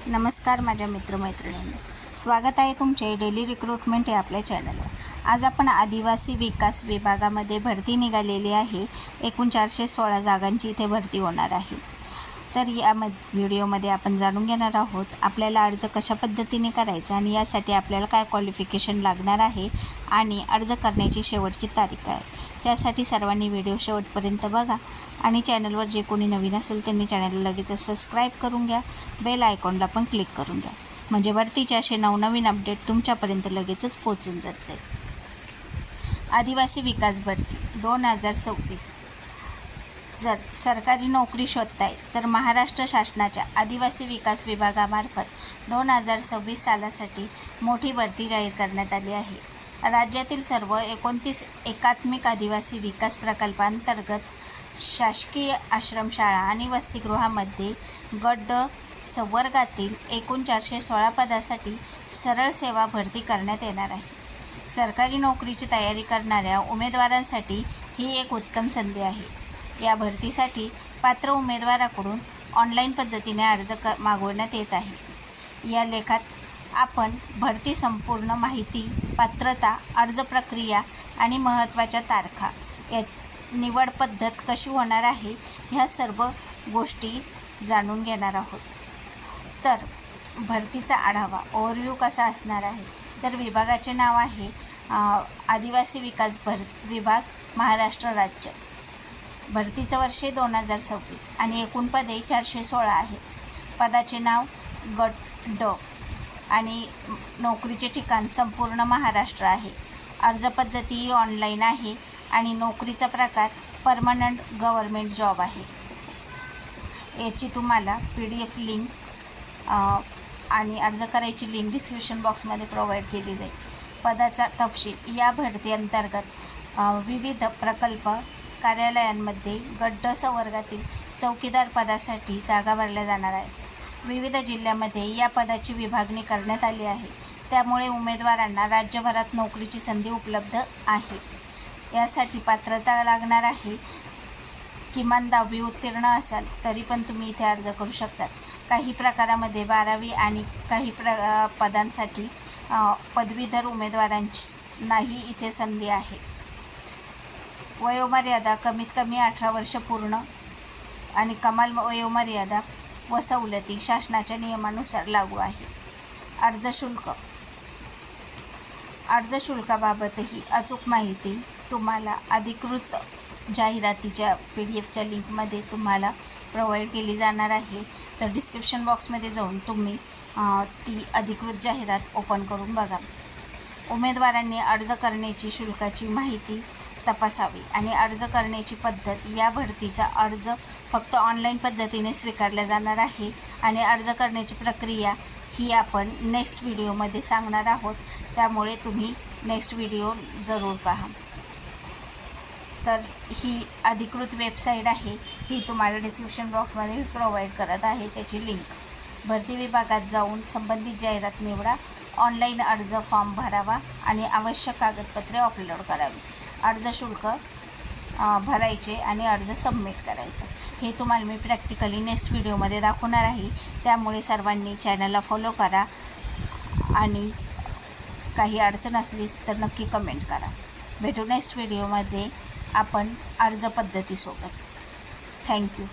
नमस्कार माझ्या मित्रमैत्रिणींनो, स्वागत आहे तुमचे डेली रिक्रूटमेंट या आपल्या चॅनलवर। आज आपण आदिवासी विकास विभागामध्ये भरती निघालेली आहे। एकूण 416 जागांची इथे भरती होणार आहे। तर या व्हिडिओमध्ये आपण जाणून घेणार आहोत आपल्याला अर्ज कशा पद्धतीने करायचा आणि यासाठी आपल्याला काय क्वालिफिकेशन लागणार आहे आणि अर्ज करण्याची शेवटची तारीख आहे। त्यासाठी सर्वांनी व्हिडिओ शेवटपर्यंत बघा आणि चॅनलवर जे कोणी नवीन असेल त्यांनी चॅनलला लगेच सबस्क्राईब करून घ्या, बेल आयकॉनला पण क्लिक करून घ्या, म्हणजे भरतीचे असे नवनवीन अपडेट तुमच्यापर्यंत लगेचच पोहोचून जातील। आदिवासी विकास भरती 2026। जर सरकारी नोकरी शोधताय तर महाराष्ट्र शासनाच्या आदिवासी विकास विभागामार्फत 2026 सालासाठी मोठी भरती जाहीर करण्यात आली आहे। राज्यातील सर्व 29 एकात्मिक आदिवासी विकास प्रकल्पांतर्गत शासकीय आश्रमशाळा आणि वसतिगृहामध्ये गट ड संवर्गातील एकूण 416 पदासाठी सरळ सेवा भरती करण्यात येणार आहे। सरकारी नोकरीची तयारी करणाऱ्या उमेदवारांसाठी ही एक उत्तम संधी आहे। या भरतीसाठी पात्र उमेदवाराकडून ऑनलाईन पद्धतीने अर्ज मागवण्यात येत आहे। या लेखात आपण भरती संपूर्ण माहिती, पात्रता, अर्ज प्रक्रिया आणि महत्त्वाच्या तारखा, या निवड पद्धत कशी होणार आहे ह्या सर्व गोष्टी जाणून घेणार आहोत। तर भरतीचा आढावा ओव्हरव्ह्यू कसा असणार आहे, तर विभागाचे नाव आहे आदिवासी विकास विभाग, महाराष्ट्र राज्य। भरतीचं वर्ष 2026 आणि एकूण पदे 416 आहेत। पदाचे नाव गट ड आणि नोकरीचे ठिकाण संपूर्ण महाराष्ट्र आहे। अर्ज पद्धती ऑनलाईन आहे आणि नोकरीचा प्रकार परमनंट गव्हर्मेंट जॉब आहे। याची तुम्हाला PDF लिंक आणि अर्ज करायची लिंक डिस्क्रिप्शन बॉक्समध्ये प्रोव्हाइड केली जाईल। पदाचा तपशील, या भरती अंतर्गत विविध प्रकल्प कार्यालयांमध्ये गट ड संवर्गातील चौकीदार पदासाठी जागा भरल्या जाणार आहेत। विविध जिल्ह्यामध्ये या पदाची विभागणी करण्यात आली आहे, त्यामुळे उमेदवारांना राज्यभरात नोकरीची संधी उपलब्ध आहे। यासाठी पात्रता लागणार आहे, किमान 10वी उत्तीर्ण असाल तरी पण तुम्ही इथे अर्ज करू शकतात। काही प्रकारामध्ये 12वी आणि काही पदांसाठी पदवीधर उमेदवारांनाही इथे संधी आहे। वयोमर्यादा कमीत कमी 18 वर्ष पूर्ण आणि कमाल वयोमर्यादा व सवलती शासनाच्या नियमानुसार लागू आहे। अर्ज शुल्काबाबतही अचूक माहिती तुम्हाला अधिकृत जाहिरातीच्या PDFच्या लिंकमध्ये तुम्हाला प्रोव्हाइड केली जाणार आहे। तर डिस्क्रिप्शन बॉक्समध्ये जाऊन तुम्ही ती अधिकृत जाहिरात ओपन करून बघा। उमेदवारांनी अर्ज करण्याची शुल्काची माहिती तपासावी आणि अर्ज करण्याची पद्धत, या भरतीचा अर्ज फक्त ऑनलाईन पद्धतीने स्वीकारला जाणार आहे आणि अर्ज करण्याची प्रक्रिया ही आपण नेक्स्ट व्हिडिओमध्ये सांगणार आहोत, त्यामुळे तुम्ही नेक्स्ट व्हिडिओ जरूर पहा। तर ही अधिकृत वेबसाईट आहे, ही तुम्हाला डिस्क्रिप्शन बॉक्समध्ये प्रोव्हाइड करत आहे त्याची लिंक। भरती विभागात जाऊन संबंधित जाहिरात निवडा, ऑनलाईन अर्ज फॉर्म भरावा आणि आवश्यक कागदपत्रे अपलोड करावी। अर्ज शुल्क भरायचे आणि अर्ज सबमिट करायचा, हे तुम्हाला मी प्रॅक्टिकली नेक्स्ट व्हिडिओमध्ये दाखवणार आहे, त्यामुळे सर्वांनी चॅनलला फॉलो करा आणि काही अडचण असली तर नक्की कमेंट करा। भेटू नेक्स्ट व्हिडिओमध्ये आपण अर्ज पद्धतीसोबत। थँक्यू।